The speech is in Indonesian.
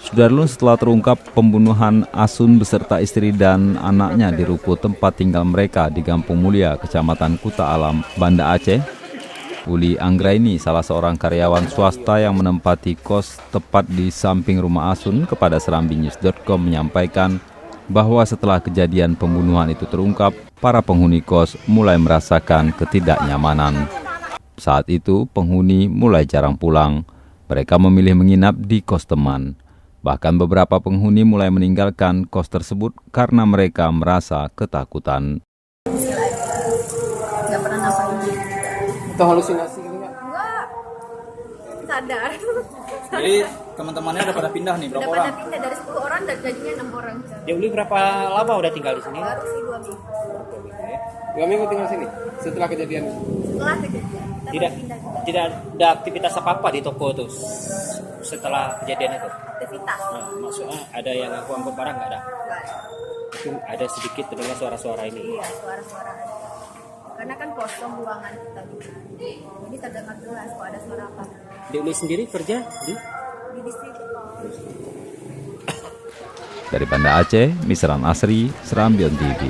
Sudarlun, setelah terungkap pembunuhan Asun beserta istri dan anaknya di ruko tempat tinggal mereka di Gampung Mulia, Kecamatan Kuta Alam, Banda Aceh, Uli Anggraini, salah seorang karyawan swasta yang menempati kos tepat di samping rumah Asun, kepada serambinews.com menyampaikan bahwa setelah kejadian pembunuhan itu terungkap, para penghuni kos mulai merasakan ketidaknyamanan. Saat itu, penghuni mulai jarang pulang. Mereka memilih menginap di kos teman. Bahkan beberapa penghuni mulai meninggalkan kos tersebut karena mereka merasa ketakutan. Nggak pernah ngapain. Itu halusinasi gitu nggak? Enggak, sadar. Jadi teman-temannya udah pada pindah nih, berapa Udah orang? pada pindah dari 10 orang dan jadinya 6 orang. Ya Uli berapa lama udah tinggal di sini? Baru sih 2 minggu. 2 minggu tinggal sini setelah kejadian. Setelah kejadian, kita Tidak pindah juga. tidak ada aktivitas apa-apa di toko tuh setelah kejadian itu. Aktivitas. Nah, maksudnya ada yang angkut barang nggak ada? Enggak ada. Mungkin ada sedikit terdengar suara-suara ini. Iya, suara-suara ada. Karena kan kosong ruangan kita juga. Jadi terdengar jelas kalau ada suara apa. Di Uli sendiri kerja di Di distributor. Dari Banda Aceh, Misran Asri, Serambion TV.